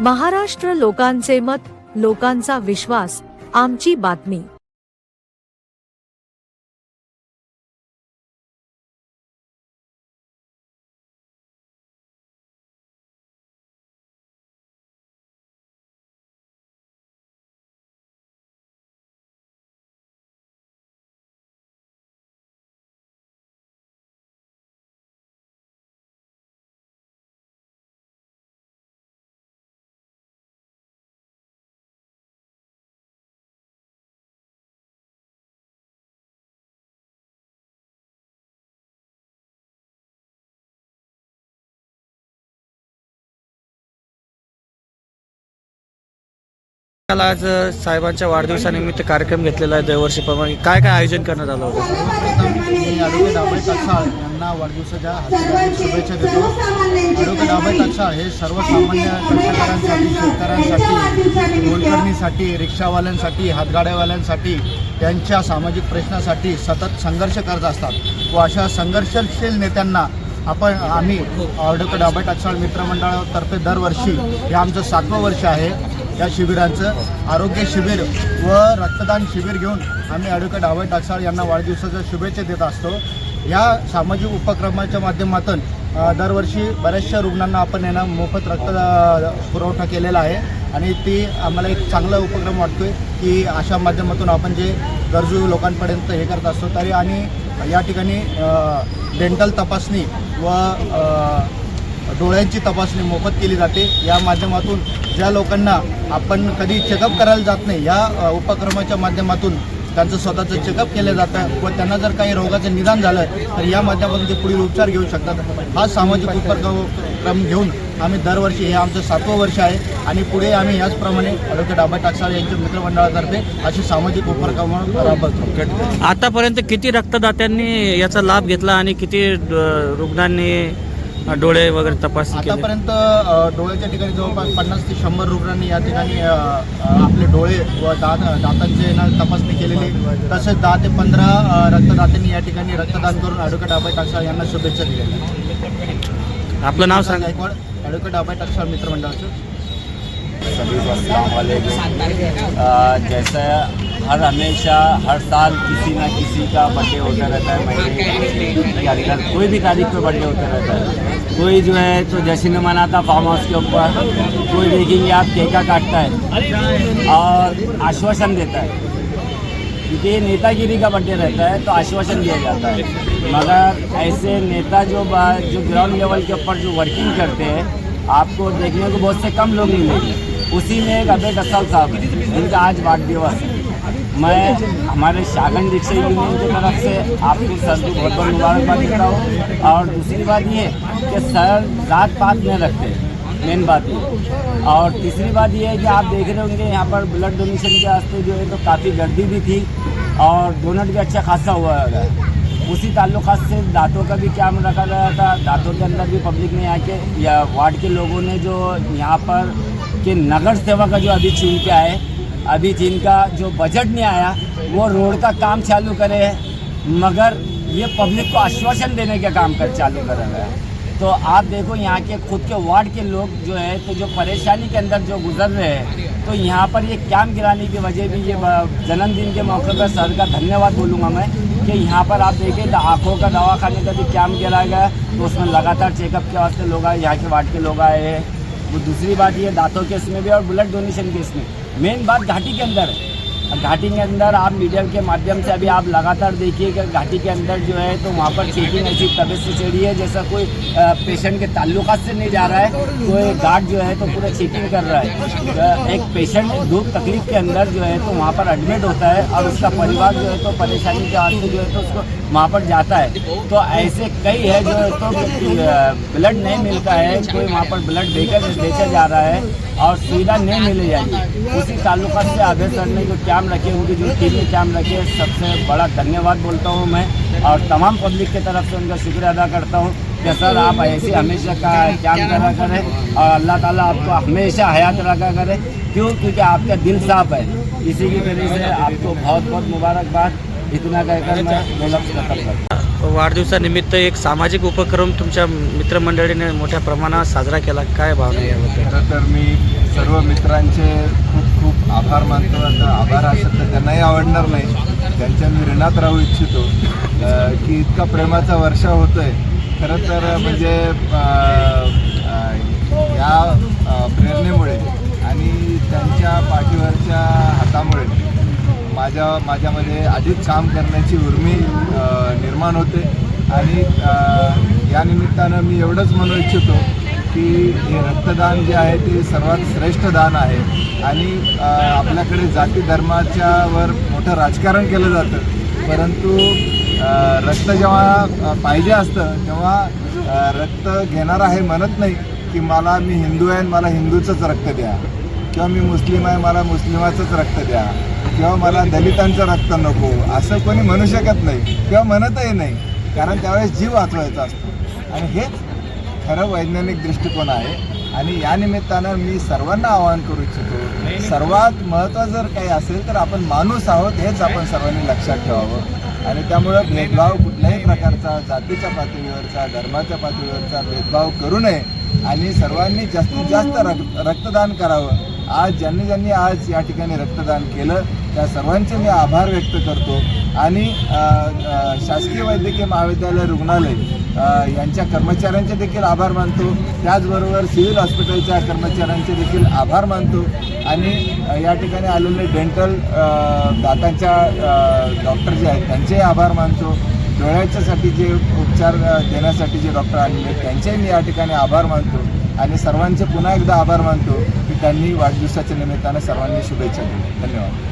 महाराष्ट्र लोकांचे मत, लोकांचा विश्वास, आमची बातमी। आज साहेबांच्या वाढदिवसानिमित्त कार्यक्रम घेतलेला आहे दरवर्षीप्रमाणे। काय काय आयोजन करण्यात आलं होतं? मी ॲडव्होकेट अभय ताकसाळ यांना वाढदिवसाच्या हार्दिक शुभेच्छा देतो। ॲडव्होकेट अभय ताकसाळ हे सर्वसामान्य कष्टकऱ्यांसाठी, शेतकऱ्यांसाठी, मोलकरणीसाठी, रिक्षावाल्यांसाठी, हातगाड्यावाल्यांसाठी, त्यांच्या सामाजिक प्रश्नासाठी सतत संघर्ष करत असतात व अशा संघर्षशील नेत्यांना आम्ही ॲडव्होकेट अभय ताकसाळ मित्रमंडळातर्फे दरवर्षी हे आमचं 7वं वर्ष आहे या शिबिरांचं आरोग्य शिबिर व रक्तदान शिबिर घेऊन आम्ही ॲडव्होकेट अभय ताकसाळ यांना वाढदिवसाच्या शुभेच्छा देत असतो। या सामाजिक उपक्रमाच्या माध्यमातून दरवर्षी बऱ्याचशा रुग्णांना आपण यांना मोफत रक्त पुरवठा केलेला आहे आणि ती आम्हाला एक चांगला उपक्रम वाटतो आहे की अशा माध्यमातून आपण जे गरजू लोकांपर्यंत हे करत असतो। तरी आणि या ठिकाणी डेंटल तपासणी व डोळ्यांची तपासणी मोफत केली जाते। या माध्यमातून ज्या लोकांना आपण कधी चेकअप करायला जात नाही, या उपक्रमाच्या माध्यमातून त्यांचं स्वतःचं चेकअप केलं जातं व त्यांना जर काही रोगाचं निदान झालं तर या माध्यमातून ते पुढील उपचार घेऊ शकतात। हा सामाजिक उपक्रम घेऊन आम्ही दरवर्षी हे आमचं 7वं वर्ष आहे आणि पुढे आम्ही याचप्रमाणे ॲडव्होकेट अभय ताकसाळ यांच्या मित्रमंडळातर्फे अशी सामाजिक उपक्रम राबवतो। आतापर्यंत किती रक्तदात्यांनी याचा लाभ घेतला आणि किती रुग्णांनी डोळे वगैरे तपासणी केली? आतापर्यंत डोळ्याच्या ठिकाणी जवळपास 50 ते 100 रुग्णांनी या ठिकाणी आपले डोळे व दातांचे तपासणी केलेली। तसेच 10 ते 15 रक्तदात्यांनी या ठिकाणी रक्तदान करून ॲडव्होकेट अभय ताकसाळ यांना शुभेच्छा दिलेल्या। आपलं नाव सांगा। ॲडव्होकेट अभय ताकसाळ मित्रमंडळाचं। सभी को अस्सलाम वालेकुम। जैसा हमेशा हर साल किसी न किसी का बर्थडे होता रहता है, महीने कोई भी तारीख पे बर्थडे होता रहता है। कोई जो है तो जश्न मनाता फार्म हाउस के ऊपर, कोई देखेंगे आप केका काटता है और आश्वासन देता है क्योंकि नेतागिरी का बर्थडे रहता है तो आश्वासन दिया जाता है। मगर ऐसे नेता जो ग्राउंड लेवल के ऊपर जो वर्किंग करते हैं आपको देखने को बहुत से कम लोग मिलेंगे। उसी में एक अभय ताकसाळ साहब है जिनका आज वाढदिवस है। मैं हमारे शागन रिक्शा यूनियन की तरफ से आपको सर को बहुत बहुत मुबारकबाद देता हूँ। और दूसरी बात ये कि सर जात पात नहीं रखते, मेन बात ये। और तीसरी बात ये है कि आप देख रहे होंगे यहाँ पर ब्लड डोनेशन के वास्ते जो है तो काफ़ी गर्दी भी थी और डोनेट भी अच्छा खासा हुआ है। उसी ताल्लुकात से दांतों का भी कैंप रखा गया था। दांतों के अंदर भी पब्लिक ने आके या वार्ड के लोगों ने जो यहाँ पर के नगर सेवा का जो अभी चुन के आए, अभी जिनका जो बजट नहीं आया वो रोड का काम चालू करे है मगर ये पब्लिक को आश्वासन देने का काम चालू कर रहा है। तो आप देखो यहाँ के खुद के वार्ड के लोग जो है तो जो परेशानी के अंदर जो गुजर रहे हैं तो यहाँ पर ये कैंप गिराने की वजह भी ये जन्मदिन के मौके पर सर का धन्यवाद बोलूँगा मैं कि यहाँ पर आप देखें तो आँखों का दवाखाने का भी कैंप गिराया गया तो उसमें लगातार चेकअप के वास्ते लोग आए, यहाँ के वार्ड के लोग आए हैं। वो दूसरी बात ये दांतों केस में भी और ब्लड डोनेशन केस में मेन बात घाटी के अंदर है। घाटी के अंदर आप मीडिया के माध्यम से अभी आप लगातार देखिए कि घाटी के अंदर जो है तो वहाँ पर चेकिंग ऐसी तबीयत से चढ़ी है जैसा कोई पेशेंट के ताल्लुकात से नहीं जा रहा है, कोई गार्ड जो है तो पूरा चेकिंग कर रहा है। एक पेशेंट दुख तकलीफ के अंदर जो है तो वहाँ पर एडमिट होता है और उसका परिवार जो है तो परेशानी के वास्ते जो है तो उसको वहाँ पर जाता है। तो ऐसे कई है जो है तो ब्लड नहीं मिलता है, कोई वहाँ पर ब्लड देकर बेचा जा रहा है और सुविधा नहीं मिली जाएगी। उसी ताल्लुकात से अभय सर ने जो कैंप रखे, उनकी जो टीम ने कैंप रखे, सबसे बड़ा धन्यवाद बोलता हूँ मैं और तमाम पब्लिक की तरफ से उनका शुक्रिया अदा करता हूँ कि सर आप ऐसे हमेशा का कैंप करा करें और अल्लाह ताला आपको हमेशा हयात रखा करे। क्यों? क्योंकि आपका दिल साफ है। इसी की वजह से आपको बहुत बहुत मुबारकबाद। इतना कहकर मैं 2 लफ्ज़ खत्म करता हूँ। वाढदिवसानिमित्त एक सामाजिक उपक्रम तुमच्या मित्रमंडळीने मोठ्या प्रमाणात साजरा केला, काय भावना आहे याबद्दल? खरं तर मी सर्व मित्रांचे खूप खूप आभार मानतो. आता आभार हा शब्द त्यांनाही आवडणार नाही, त्यांच्या मी ऋणात राहू इच्छितो की इतका प्रेमाचा वर्षा होतोय. खरं तर म्हणजे या प्रेरणेमुळे आणि त्यांच्या पाठीवरच्या हातामुळे माझ्यामध्ये अधिक काम करण्याची उर्मी निर्माण होते. आणि या निमित्तानं मी एवढंच म्हणू इच्छितो की हे रक्तदान जे आहे ते सर्वात श्रेष्ठ दान आहे. आणि आपल्याकडे जाती धर्माच्यावर मोठं राजकारण केलं जातं, परंतु रक्त जेव्हा पाहिजे असतं तेव्हा रक्त घेणारा हे म्हणत नाही की मी हिंदू आहे मला हिंदूचंच रक्त द्या, किंवा मी मुस्लिम आहे मला मुस्लिमाचंच रक्त द्या, किंवा मला दलितांचं रक्त नको, असं कोणी म्हणू शकत नाही किंवा म्हणतही नाही, कारण त्यावेळेस जीव वाचवायचा असतो. आणि हेच खरं वैज्ञानिक दृष्टिकोन आहे. आणि या निमित्तानं मी सर्वांना आवाहन करू इच्छितो, सर्वात महत्त्वाचं जर काही असेल तर आपण माणूस आहोत हेच आपण सर्वांनी लक्षात ठेवावं. आणि त्यामुळं भेदभाव कुठल्याही प्रकारचा जातीच्या पातळीवरचा धर्माच्या पातळीवरचा भेदभाव करू नये आणि सर्वांनी जास्तीत जास्त रक्तदान करावं. आज ज्यांनी आज या ठिकाणी रक्तदान केलं त्या सर्वांचे मी आभार व्यक्त करतो. आणि शासकीय वैद्यकीय महाविद्यालय रुग्णालय यांच्या कर्मचाऱ्यांचे देखील आभार मानतो, त्याचबरोबर सिव्हिल हॉस्पिटलच्या कर्मचाऱ्यांचे देखील आभार मानतो. आणि या ठिकाणी आलेले डेंटल दातांच्या डॉक्टर जे आहेत त्यांचेही आभार मानतो. डोळ्याच्यासाठी जे उपचार देण्यासाठी जे डॉक्टर आलेले आहेत त्यांचेही मी या ठिकाणी आभार मानतो. आणि सर्वांचे पुन्हा एकदा आभार मानतो की त्यांनी वाढदिवसाच्या निमित्तानं सर्वांनी शुभेच्छा दिल्या. धन्यवाद.